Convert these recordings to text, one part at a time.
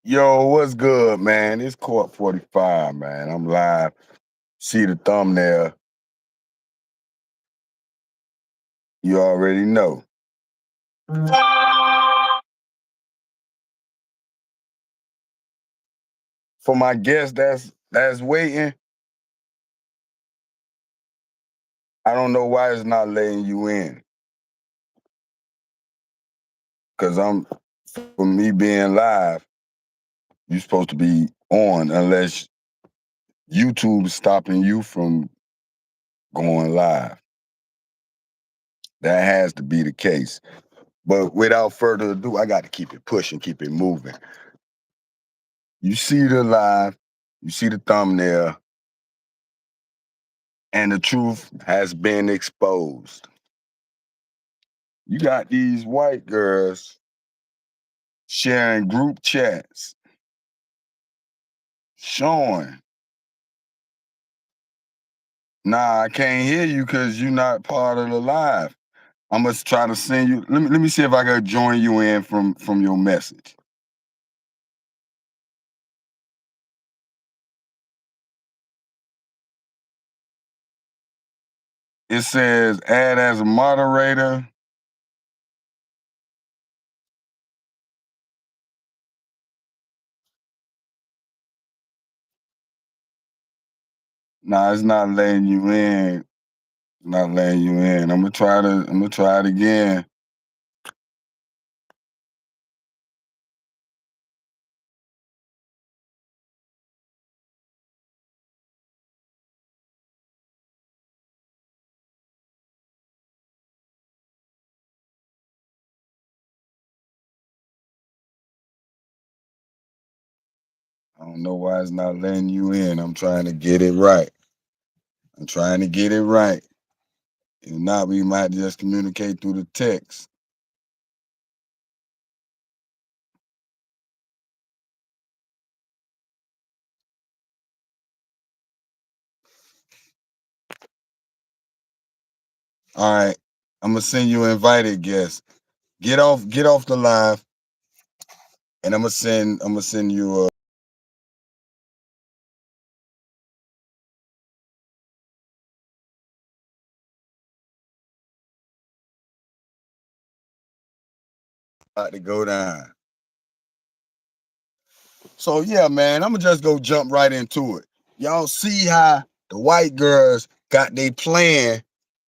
Yo, what's good, man? It's Court 45, man. I'm live. See the thumbnail. You already know. For my guest that's waiting, I don't know why it's not letting you in. Cause for me being live, you're supposed to be on unless YouTube is stopping you from going live. That has to be the case. But without further ado, I got to keep it pushing, keep it moving. You see the live, you see the thumbnail, and the truth has been exposed. You got these white girls sharing group chats, showing. Nah, I can't hear you because you're not part of the live. I must try to send you. Let me see if I can join you in from your message. It says add as a moderator. Nah, it's not letting you in. Not letting you in. I'm gonna try it again. I don't know why it's not letting you in. I'm trying to get it right. I'm trying to get it right. If not, we might just communicate through the text. All right. I'm gonna send you an invited guest. Get off the live, and I'm gonna send you a to go down. So yeah, man, I'm gonna just go jump right into it. Y'all see how the white girls got their plan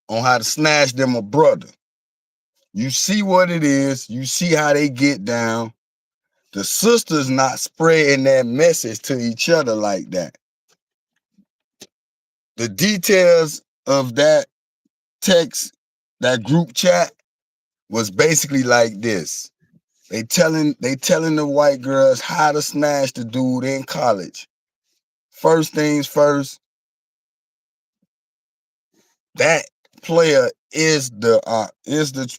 on how to snatch them a brother. You see what it is. You see how they get down. The sisters not spreading that message to each other like that. The details of that text, that group chat, was basically like this. They telling the white girls how to snatch the dude in college. First things first, that player is the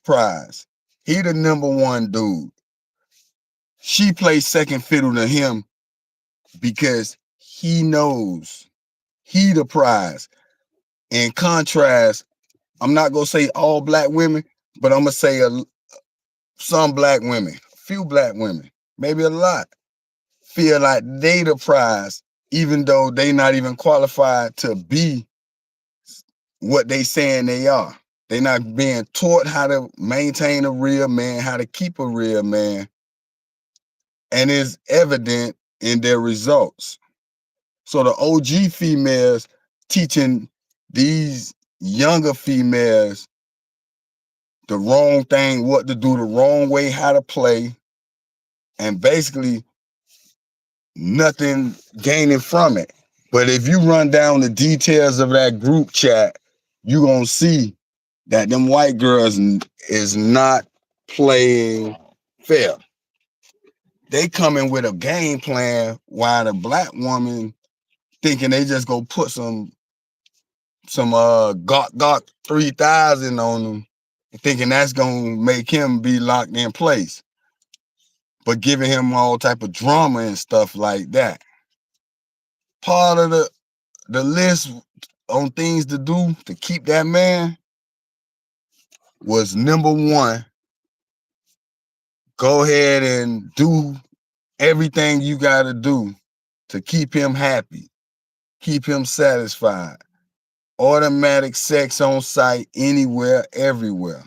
prize. He the number one dude. She plays second fiddle to him because he knows he the prize. In contrast, I'm not gonna say all black women, but I'm gonna say some black women, a few black women, maybe a lot, feel like they the prize, even though they not even qualified to be what they saying they are. They not being taught how to maintain a real man, how to keep a real man, and it's evident in their results. So the OG females teaching these younger females the wrong thing, what to do the wrong way, how to play, and basically nothing gaining from it. But if you run down the details of that group chat, you gonna see that them white girls is not playing fair. They coming with a game plan while the black woman thinking they just go put some Gok 3000 on him, thinking that's gonna make him be locked in place, but giving him all type of drama and stuff like that. Part of the list on things to do to keep that man was number one, go ahead and do everything you gotta do to keep him happy, keep him satisfied. Automatic sex on site, anywhere, everywhere.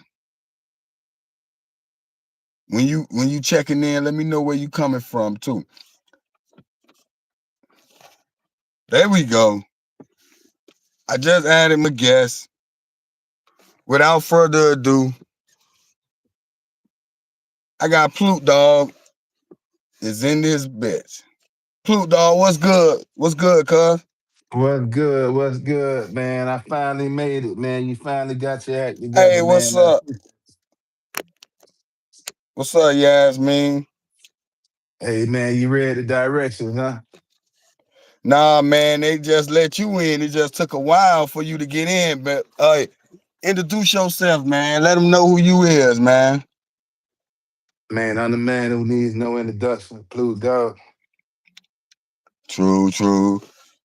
When you checking in, let me know where you coming from too. There we go. I just added my guest. Without further ado, I got Plute Dog is in this bitch. Plute Dog, what's good? What's good, cuz? What's good? What's good, man? I finally made it, man. You finally got your act Hey, together, what's man. up? What's up, Yasmin? Hey, man, you read the directions, huh? Nah, man, they just let you in. It just took a while for you to get in, but introduce yourself, man. Let them know who you is, man. Man, I'm the man who needs no introduction. Blue dog. True, true.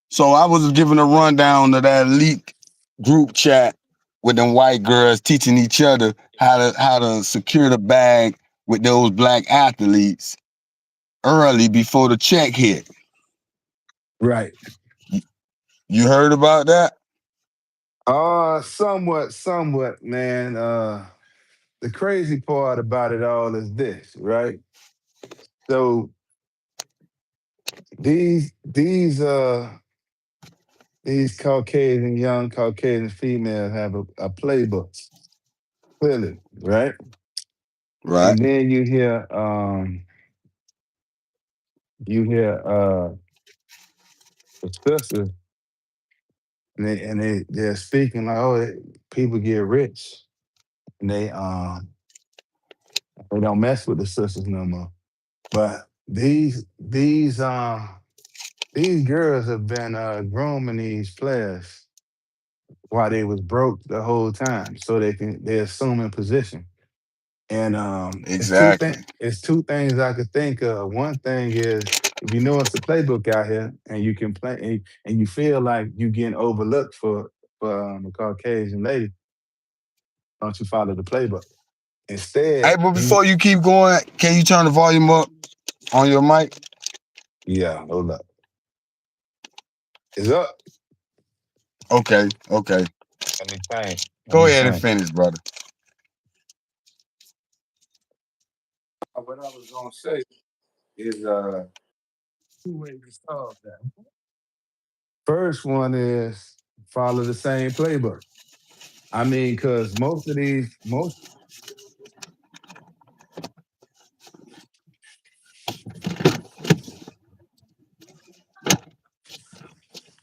So I was giving a rundown of that leak group chat with them white girls teaching each other how to secure the bag with those black athletes early before the check hit. Right. You heard about that? Somewhat, man. The crazy part about it all is this, right? So these Caucasian, young Caucasian females have a playbook, clearly, right? Right. And then you hear the sisters, they're speaking like, oh, people get rich, and they don't mess with the sisters no more. But these girls have been grooming these players while they was broke the whole time, so they assuming position. And Exactly. it's two things I could think of. One thing is, if you know it's a playbook out here and you can play and you feel like you getting overlooked for a Caucasian lady, don't you follow the playbook? Hey, Instead, but before you keep going, can you turn the volume up on your mic? yeah, hold up. It's up. Okay, okay. Let me think. Let Go me ahead and think. finish, brother. What I was gonna say is two ways to solve that. First one is follow the same playbook. I mean, because most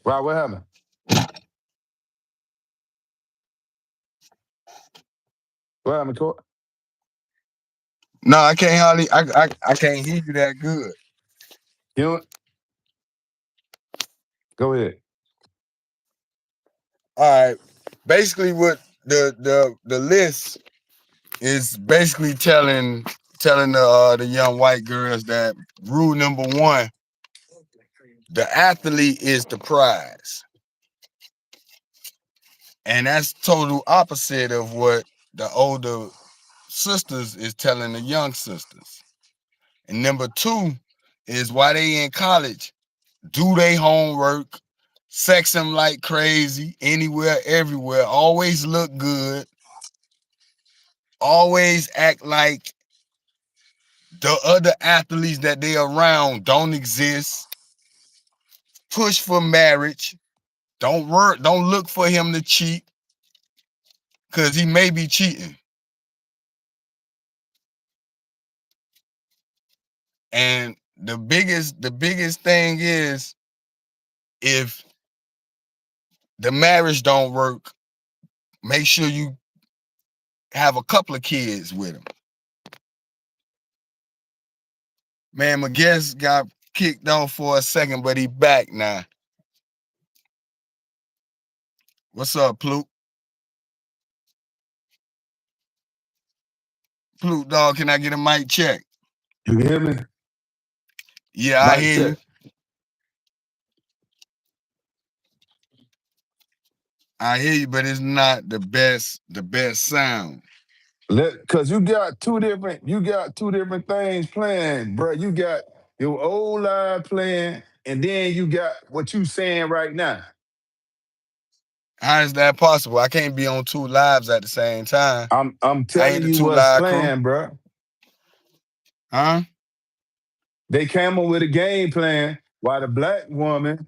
wow, what happened? What happened, Court? No, I can't hardly I can't hear you that good. You know what? Go ahead. All right. Basically what the list is basically telling the young white girls that rule number one, the athlete is the prize. And that's total opposite of what the older sisters is telling the young sisters. And number two is why they in college, do they homework, sex them like crazy, anywhere, everywhere, always look good, always act like the other athletes that they around don't exist, push for marriage, don't look for him to cheat, because he may be cheating. And the biggest thing is, if the marriage don't work, make sure you have a couple of kids with him. Man, my guest got kicked off for a second, but he back now. What's up, Plute? Plute dog, can I get a mic check? You can hear me? Yeah, I Mic hear you. check. I hear you, but it's not the best sound. Cause you got two different things planned, bro. Your old live playing, and then you got what you saying right now. How is that possible? I can't be on two lives at the same time. I'm I telling ain't the you two what's live crew. playing, bro. Huh? They came up with a game plan while the black woman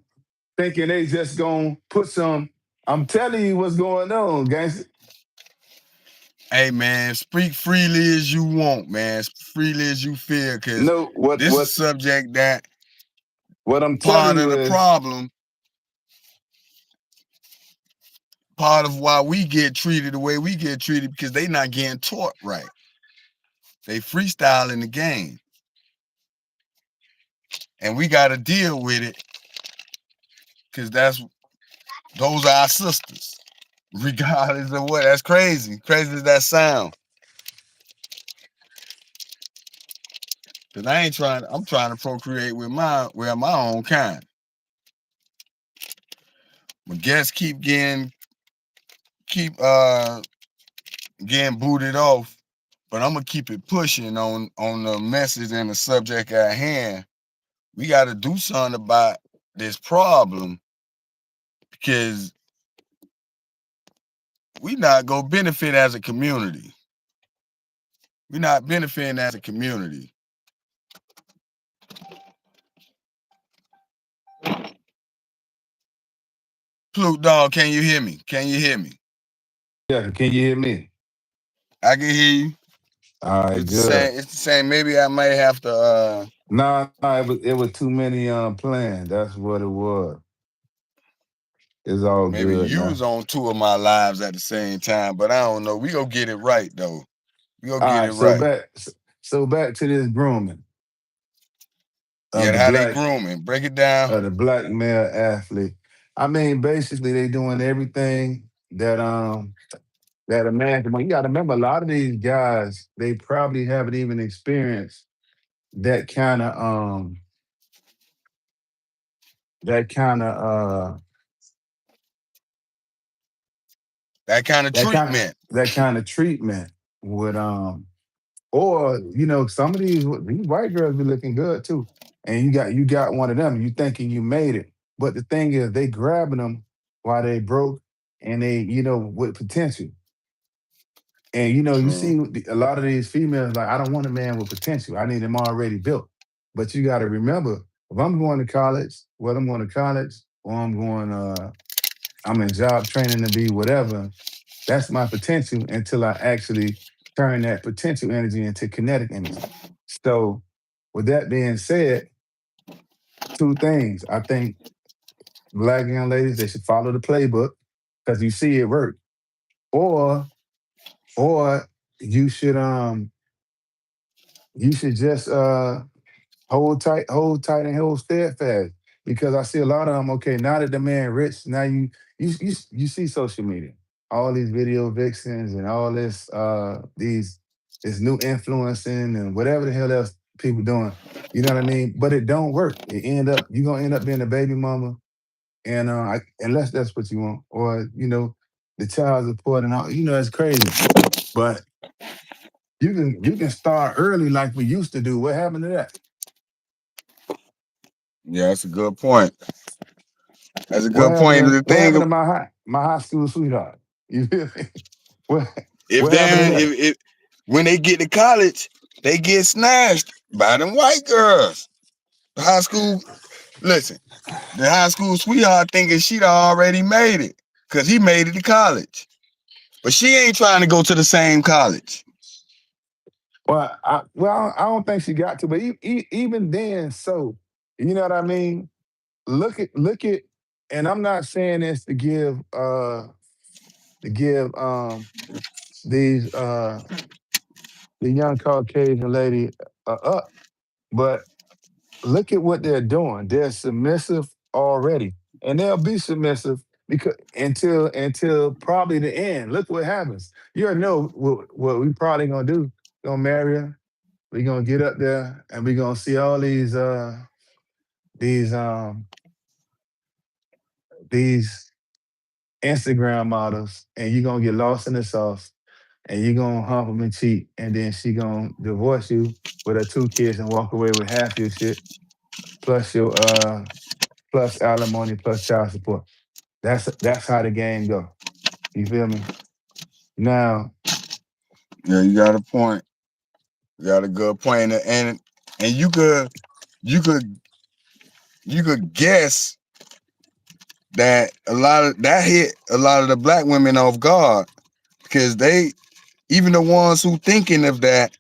thinking they just gonna put some. I'm telling you what's going on, gangster. Hey man, speak freely as you want, man. Speak freely as you feel, cause No, what this is a what subject that what I'm telling part of you the is problem, part of why we get treated the way we get treated, because they not getting taught right. They freestyle in the game. And we gotta deal with it, cause those are our sisters. Regardless of what. That's crazy. Crazy as that sound. Cause I'm trying to procreate with my own kind. My guests keep getting booted off, but I'm gonna keep it pushing on the message and the subject at hand. We gotta do something about this problem, because we not gonna benefit as a community. We're not benefiting as a community. Flute dog, can you hear me? Can you hear me? yeah. Can you hear me? I can hear you. All right, It's the good. same. It's the same. Maybe I might have to. Nah, it was too many playing. That's what it was. It's all Maybe good you now. was on two of my lives at the same time, but I don't know. We gonna get it right though. We gonna All get it right, so right. back to this grooming of Yeah, the how they black grooming? Break it down. of the black male athlete. I mean, basically, they doing everything that a man can. You got to remember, a lot of these guys they probably haven't even experienced that kind of that kind of That kind of treatment. that kind of treatment with or some of these white girls be looking good too, and you got one of them. You thinking you made it, but the thing is, they grabbing them while they broke, and they with potential. And you True. see a lot of these females like, I don't want a man with potential. I need him already built. But you got to remember, if I'm going to college, whether I'm going to college or I'm in job training to be whatever, that's my potential until I actually turn that potential energy into kinetic energy. So, with that being said, two things. I think black young ladies, they should follow the playbook because you see it work. Or or you should just hold tight and hold steadfast. Because I see a lot of them, okay, now that the man rich, now you see social media. All these video vixens and all this new influencing and whatever the hell else people doing. You know what I mean? But it don't work. You're gonna end up being a baby mama, and unless that's what you want. Or, the child support and all, it's crazy. But you can start early like we used to do. What happened to that? Yeah, that's a good point. That's a What good happened point. to The what happened thing, to my high school sweetheart? You feel me? What if what happened to they that? if when they get to college, they get snatched by them white girls. The high school, listen, the high school sweetheart thinking she'd already made it, cause he made it to college, but she ain't trying to go to the same college. I don't think she got to, but even then, so you know what I mean. Look at, and I'm not saying this to give these the young Caucasian lady up, but look at what they're doing. They're submissive already, and they'll be submissive because until probably the end. Look what happens. You already know what we probably gonna do. Gonna marry her. We gonna get up there, and we gonna see all these these Instagram models, and you gonna get lost in the sauce, and you gonna hump them and cheat, and then she gonna divorce you, with her 2 kids and walk away with half your shit plus your plus alimony plus child support. That's how the game go. You feel me? Now, Yeah, you got a point. You got a good point, and you could you could guess that a lot of that hit a lot of the black women off guard because they even the ones who thinking of that,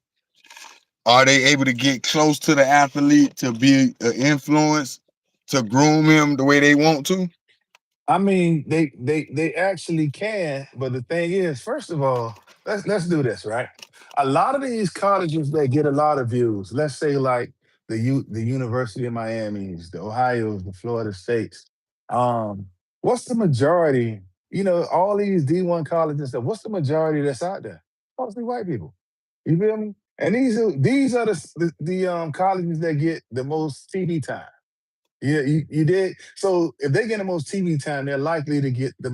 are they able to get close to the athlete to be an influence to groom him the way they want to? I mean, they actually can, but the thing is, first of all, let's do this, right? A lot of these colleges that get a lot of views, let's say like the University of Miami's, the Ohio's, the Florida States. Um, what's the majority? You know, all these D1 colleges and stuff. What's the majority that's out there? Mostly white people. You feel me? And these are the colleges that get the most TV time. Yeah, you did. So if they get the most TV time, they're likely to get the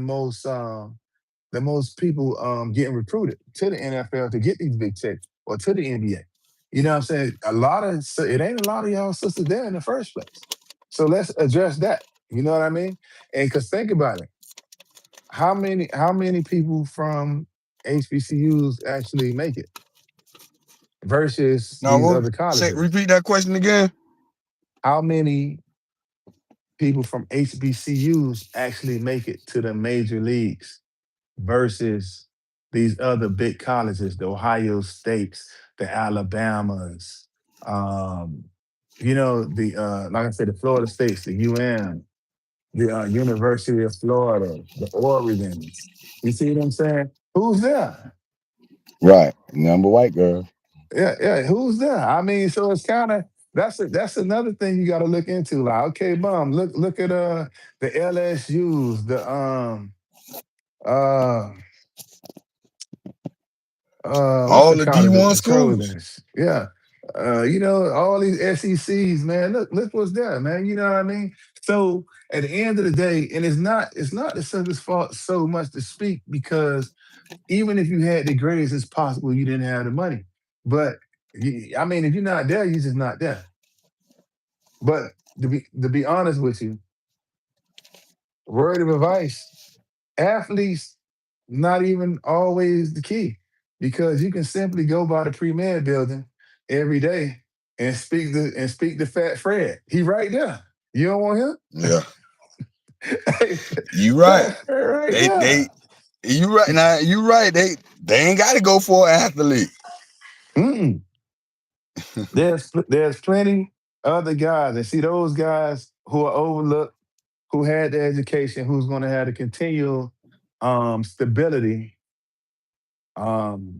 most people getting recruited to the NFL to get these big checks or to the NBA. You know what I'm saying? So it ain't a lot of y'all sisters there in the first place. So let's address that. You know what I mean? And cause think about it. How many people from HBCUs actually make it versus Now, these what other say? colleges? Repeat that question again. How many people from HBCUs actually make it to the major leagues versus these other big colleges, the Ohio States, the Alabamas, um, the like I said, the Florida States, the UM, the University of Florida, the Oregons. You see what I'm saying? Who's there? Right, number white girl. Yeah, yeah. Who's there? I mean, so it's kind of that's another thing you got to look into. Like, okay, bum, look at the LSU's, the uh what's All the the college? D1 The schools. Trojans. Yeah. All these SECs, man. Look what's there, man. You know what I mean? So at the end of the day, and it's not the Center's fault so much to speak because even if you had the grades, it's possible you didn't have the money. But I mean, if you're not there, you're just not there. But to be honest with you, word of advice, athletes not even always the key because you can simply go by the pre-med building every day and speak to Fat Fred. He right there. You don't want him? Yeah, Hey, you right. Fat Fred right They there. you right now. You right. They ain't got to go for an athlete. Mm-mm. There's plenty other guys, and see those guys who are overlooked, who had the education, who's going to have the continual stability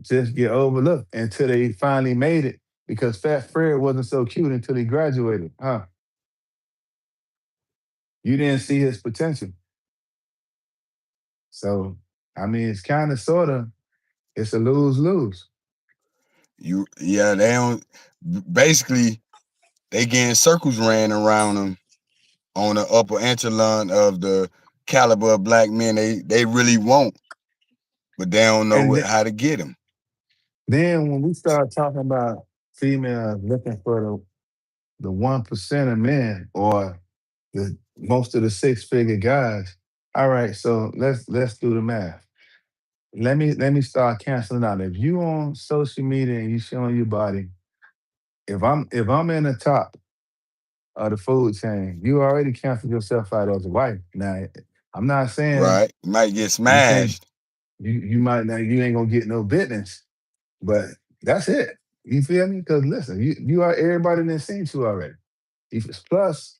just get overlooked until they finally made it because Fat Fred wasn't so cute until he graduated. Huh? You didn't see his potential. So, I mean, it's kind of sort of, it's a lose lose. Yeah, they don't. Basically, they getting circles ran around them on the upper echelon of the caliber of black men they really want, but they don't know And th- how to get them. then when we start talking about females looking for the 1% of men or the most of the six-figure guys, all right, so let's do the math. Let me start canceling out. If you on social media and you showing your body, if I'm in the top of the food chain, you already canceled yourself out as a wife. Now, I'm not saying Right? Might get you can't smashed. you might not you ain't gonna get no business, but that's it. You feel me? Because listen, you are everybody that seen you already. Plus,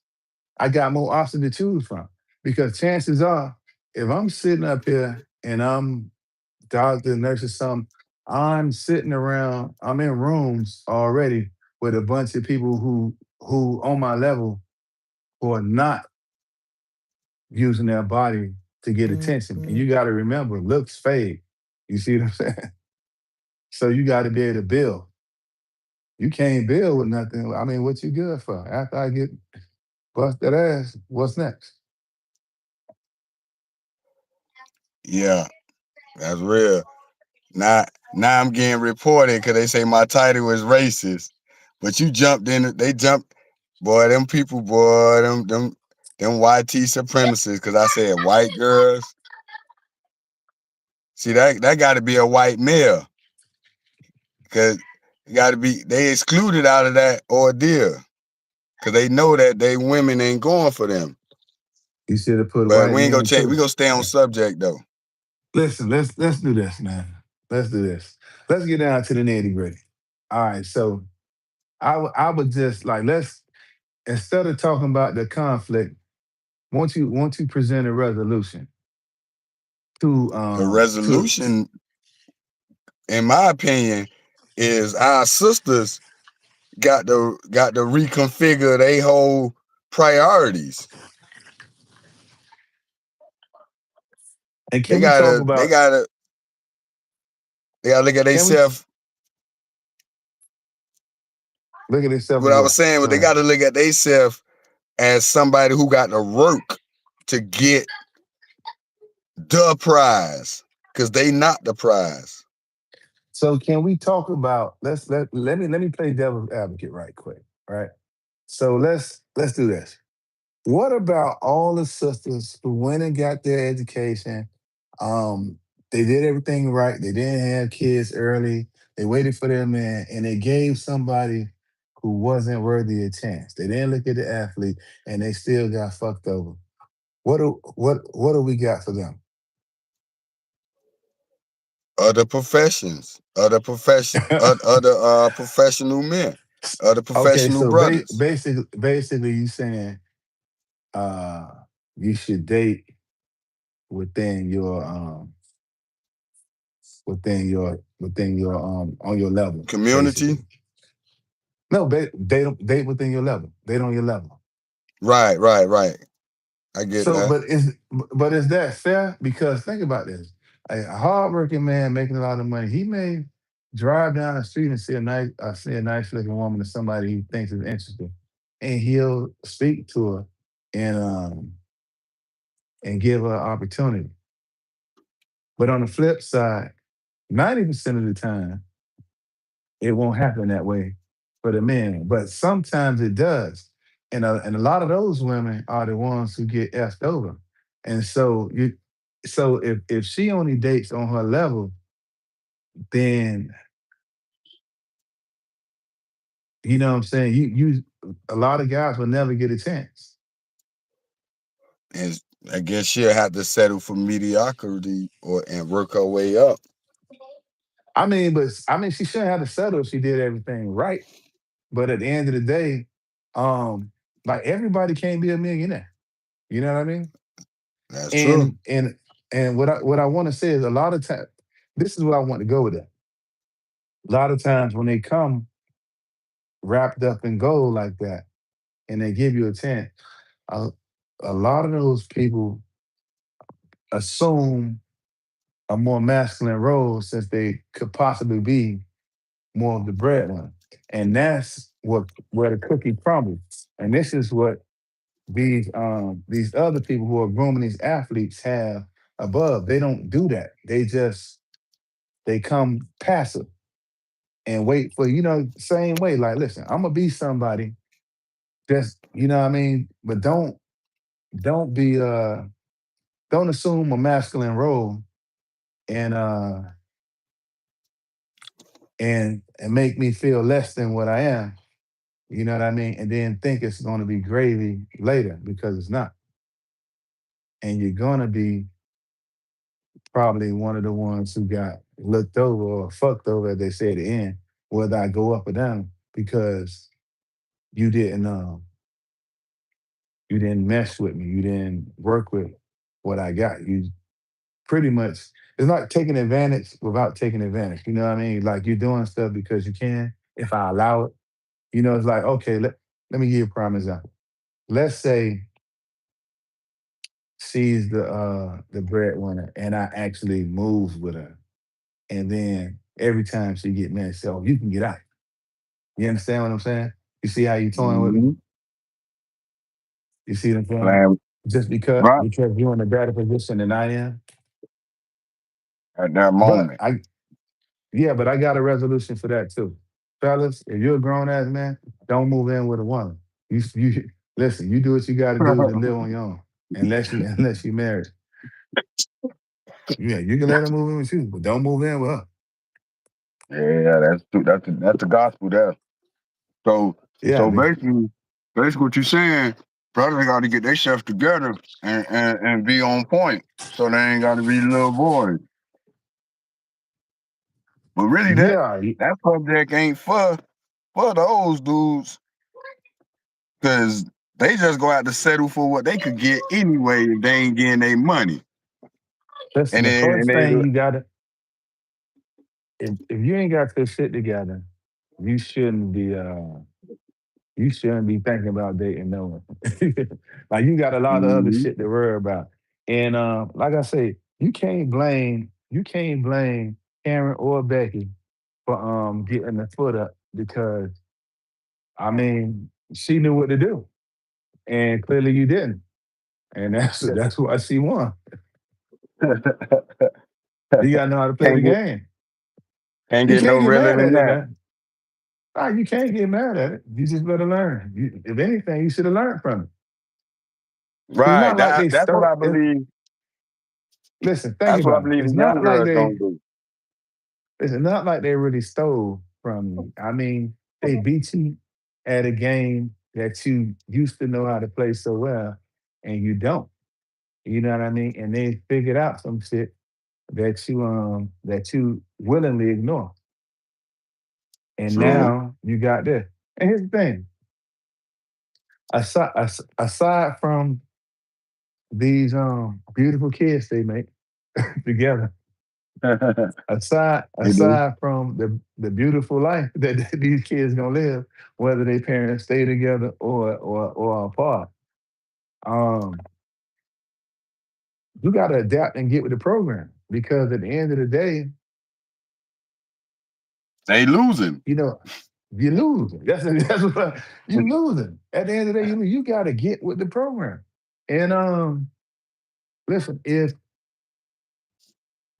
I got more options to choose from because chances are, if I'm sitting up here and I'm doctor, nurse, or something, I'm sitting around, I'm in rooms already with a bunch of people who on my level who are not using their body to get attention. And you got to remember, looks fade. You see what I'm saying? So you got to be able to build. You can't build with nothing. I mean, what you good for? After I get busted ass, what's next? Yeah, that's real. Now I'm getting reported because they say my title is racist. But you jumped in it. They jumped, boy. Them people, boy. Them YT supremacists. Cause I said white girls. See that got to be a white male. Cause it got to be they excluded out of that ordeal. Cause they know that they women ain't going for them. You should have put But white we ain't gonna men change. We too. gonna stay on subject though. Listen, let's do this, man. Let's do this. Let's get down to the nitty gritty. All right, so I would just like let's instead of talking about the conflict, won't you present a resolution The to resolution, in my opinion, is our sisters got to reconfigure their whole priorities. and They can we talk gotta they about gotta they gotta look at can we themselves. look at themselves What as I was what? saying was Go they ahead. gotta look at themselves as somebody who got to work to get the prize. Cause they not the prize. So can we talk about let me play devil's advocate right quick, right? So let's do this. What about all the sisters who went and got their education? Um, they did everything right. They didn't have kids early. They waited for their man, and they gave somebody who wasn't worthy a chance. They didn't look at the athlete, and they still got fucked over. What do we got for them? Other professional men, other Okay, professional so brothers. basically, you saying uh, you should date within your on your level, Community. basically. No, date within your level. Date on your level. Right. I get So, that. but is that fair? Because think about this: a hardworking man making a lot of money, he may drive down the street and see a nice looking woman or somebody he thinks is interesting, and he'll speak to her and give her an opportunity. But on the flip side, 90% of the time, it won't happen that way for the men. But sometimes it does. And a lot of those women are the ones who get effed over. And so if she only dates on her level, then you know what I'm saying, you a lot of guys will never get a chance. And I guess she'll have to settle for mediocrity or and work her way up. But she shouldn't have to settle if she did everything right. But at the end of the day, um, like everybody can't be a millionaire. You know what I mean? That's true. And what I want to say is a lot of times, this is what I want to go with it. A lot of times when they come wrapped up in gold like that and they give you a 10, a, a lot of those people assume a more masculine role since they could possibly be more of the breadwinner. And that's where the cookie crumbles. And this is what these other people who are grooming these athletes have above. They don't do that. They come passive and wait for, same way. Like, listen, I'm gonna be somebody. Just, you know what I mean? But don't be don't assume a masculine role and and make me feel less than what I am. You know what I mean? And then think it's gonna be gravy later because it's not. And you're gonna be probably one of the ones who got looked over or fucked over, as they say at the end, whether I go up or down, because you didn't you didn't mess with me. You didn't work with what I got. You pretty much it's not taking advantage without taking advantage. You know what I mean? Like you're doing stuff because you can, if I allow it. It's like, okay, let me give you a prime example. Let's say she's the breadwinner and I actually moves with her. And then every time she get mad, she say, oh, you can get out. You understand what I'm saying? You see how you toying with me? Hmm. You see what I'm saying? Playing Just because right because you're in a better position than I am. at that But moment. I Yeah, but I got a resolution for that too. fellas, if you're a grown ass man, don't move in with a woman. You listen. You do what you got to do to live on your own. Unless you married. Yeah, you can let her move in with you, but don't move in with her. Yeah, that's true. That's the gospel there. So Yeah, so basically what you're saying, brothers got to get themselves together and be on point. So they ain't got to be little boys. But really, yeah. that subject ain't for those dudes, because they just go out to settle for what they could get anyway if they ain't getting their money. Listen, And the then and first they thing you gotta, if you ain't got your shit together, you shouldn't be you shouldn't be thinking about dating no one. Like you got a lot of other Mhm. shit to worry about. And like I say, you can't blame Karen or Becky for getting the foot up because I mean she knew what to do. And clearly you didn't. And that's why she won. You gotta know how to play the can't get game. can't You get no can't get realer mad than at it that. now. Nah, you can't get mad at it. You just better learn. If anything, you should have learned from it. It's Right. not like That they that's what stole. I believe. Listen, think That's what I about it. believe It's the young not like girls they. don't do. It's not like they really stole from you. I mean, they beat you at a game that you used to know how to play so well, and you don't. You know what I mean? And they figured out some shit that you willingly ignore, and True. now you got this. And here's the thing: aside from these beautiful kids they make together, aside They do. aside from the beautiful life that these kids gonna live, whether their parents stay together or apart, um, you got to adapt and get with the program because at the end of the day, They losing. you know, you losing. That's what you losing. At the end of the day, you got to get with the program. And listen, if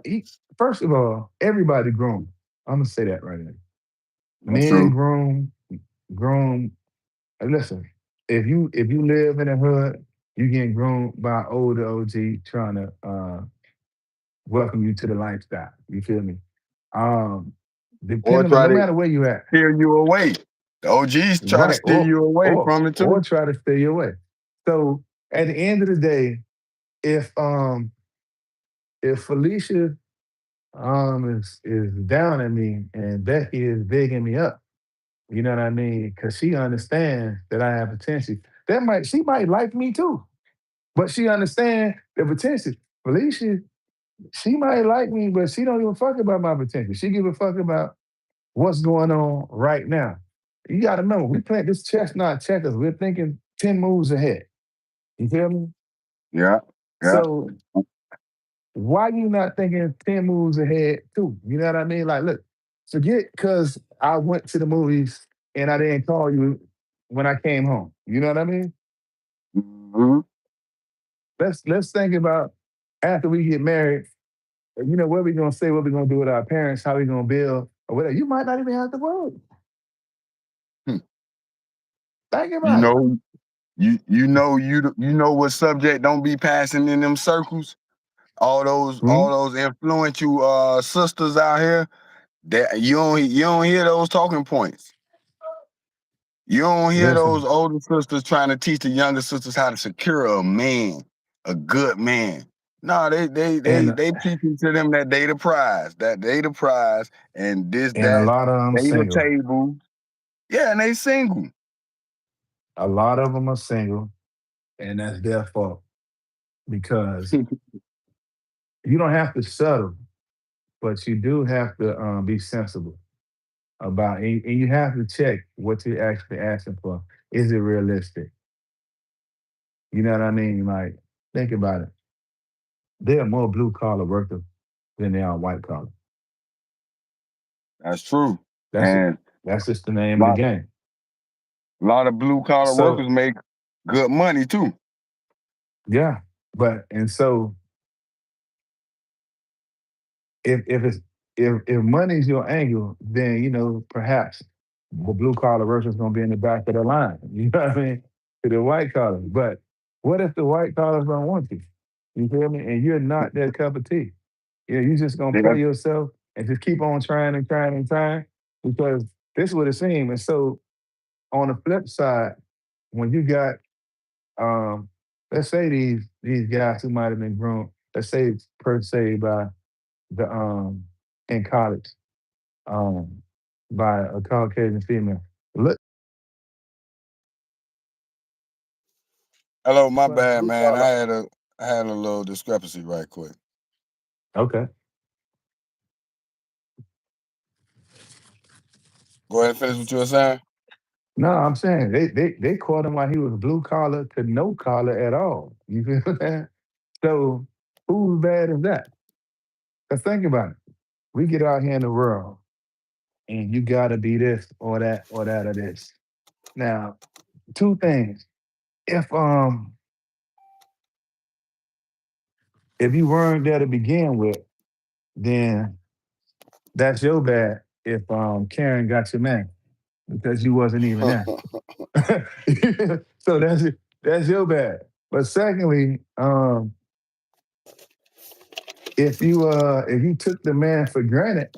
he, first of all, everybody grown. I'm gonna say that right now. That's Men true. grown. Listen, if you live in a hood, you getting grown by older OG trying to welcome you to the lifestyle. You feel me? Um, Or depending on try no to matter where you at, steer you away. The OGs try to right? steer Or you away or from it or too. try to stay away. So at the end of the day, if um if Felicia is down at me and Becky is bigging me up, you know what I mean? Because she understands that I have potential. She might like me too, but she understands the potential. Felicia, she might like me, but she don't give a fuck about my potential. She give a fuck about what's going on right now. You got to know we play this chess, not checkers. We're thinking 10 moves ahead. You feel me? Yeah. Yeah. So why you not thinking 10 moves ahead too? You know what I mean? Like, look, forget because I went to the movies and I didn't call you when I came home. You know what I mean? Hmm. Let's think about after we get married. You know what we gonna say, what we gonna do with our parents, how we gonna build, or whatever. You might not even have to worry. Think You about it. know, you know what subject don't be passing in them circles. Hmm? All those influential sisters out here that you don't hear those talking points. You don't hear those Listen, older sisters trying to teach the younger sisters how to secure a man, a good man. No, and they teaching to them that they the prize, and this and a that lot of them they the single. table. Yeah, and they single. A lot of them are single, and that's their fault because you don't have to settle, but you do have to be sensible about it. And you have to check what you're actually asking for. Is it realistic? You know what I mean? Like, think about it. There are more blue collar workers than there are white collar. That's true. That's it. And That's just the name a of the lot game. a lot of blue collar So workers make good money too. yeah, but and so if it's if money's your angle, then perhaps the blue collar worker's gonna be in the back of the line. You know what I mean? To the white collars. But what if the white collars don't want you? You feel me? And you're not their cup of tea. Yeah, you just gonna Yeah. play yourself and just keep on trying and trying and trying because this is what it seems. And so on the flip side, when you got let's say these guys who might have been grown, let's say per se by the in college, um by a Caucasian female. Look, Hello, my but bad, blue man. collar. I had a little discrepancy right quick. Okay. Go ahead and finish what you were saying. No, I'm saying they caught him while he was blue collar to no collar at all. You feel that? So who's bad is that? Cause think about it. We get out here in the world and you gotta be this or that or this. Now, two things. If um if you weren't there to begin with, then that's your bad if Karen got your man because you wasn't even there. So that's your bad. But secondly, if you took the man for granted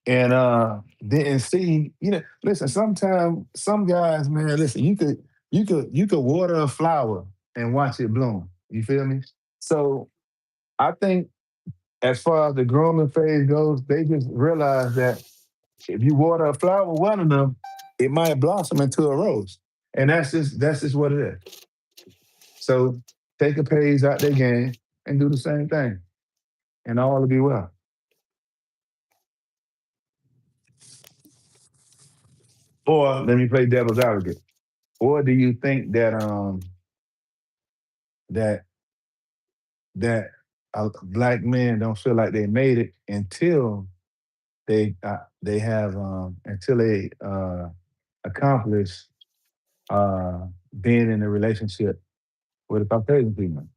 and didn't see, listen, sometimes some guys, man, listen, you could water a flower and watch it bloom. You feel me? So I think as far as the grooming phase goes, they just realize that if you water a flower well enough, it might blossom into a rose. And that's just what it is. So take a page out their game and do the same thing. And all will be well. Or let me play devil's advocate. Or do you think that that that black men don't feel like they made it until they have until they accomplish being in a relationship with a Caucasian female?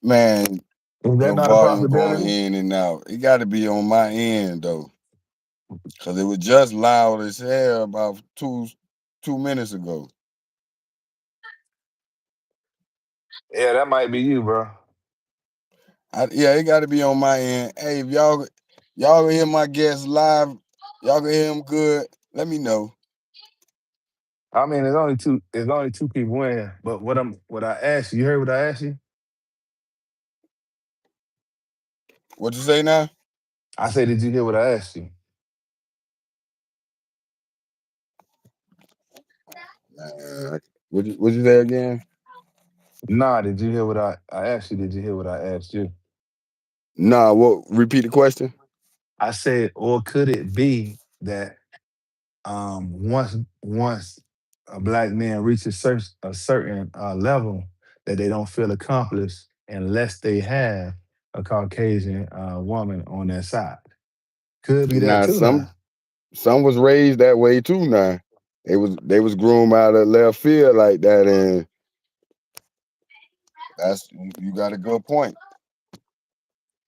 Man, Is that your not a volume going possibility? in and out. It got to be on my end though, cause it was just loud as hell about 2 minutes ago. Yeah, that might be you, bro. Yeah, it got to be on my end. Hey, if y'all can hear my guests live, y'all can hear them good. Let me know. I mean, there's only two people in here. But what I asked you, you heard what I asked you? What you say now? I said, did you hear what I asked you? What you say again? Nah, did you hear what I asked you? Did you hear what I asked you? Nah. What? Repeat the question. I said, or could it be that once a black man reaches a certain level that they don't feel accomplished unless they have a Caucasian woman on their side? Could be that Nah, too now. some was raised that way too. Now, they was groomed out of left field like that, and you got a good point.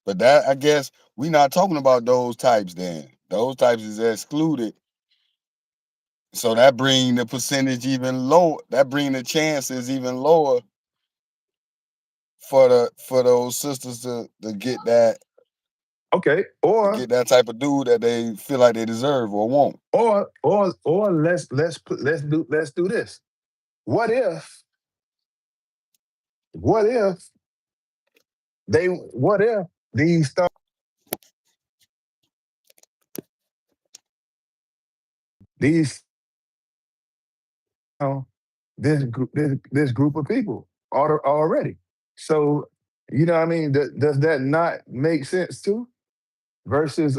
But that I guess we not talking about those types. Then those types is excluded. So that bring the percentage even lower. That bring the chances even lower for those sisters to Okay, or get that type of dude that they feel like they deserve or want. let's do this. What if what if what if these this group of people already? So you know what I mean? Does that not make sense too? Versus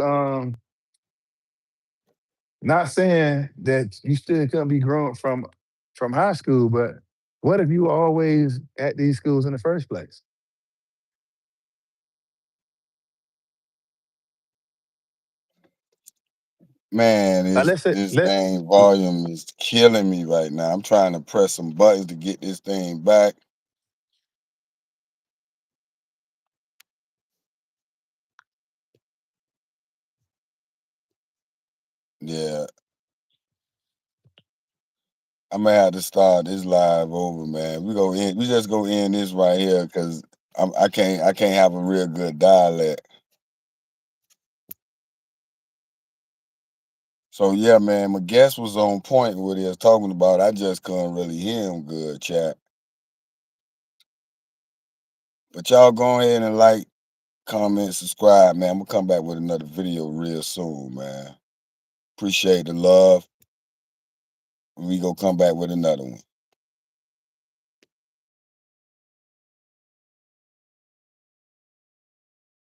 not saying that you still couldn't be grown from high school, but what if you were always at these schools in the first place? Man, Let's say this let thing volume is killing me right now. I'm trying to press some buttons to get this thing back. Yeah. I may have to start this live over, man. We just go end this right here because I can't have a real good dialect. So yeah, man, my guest was on point with what he was talking about. I just couldn't really hear him good, chat. But y'all go ahead and like, comment, subscribe, man. I'm gonna come back with another video real soon, man. Appreciate the love. We gonna come back with another one.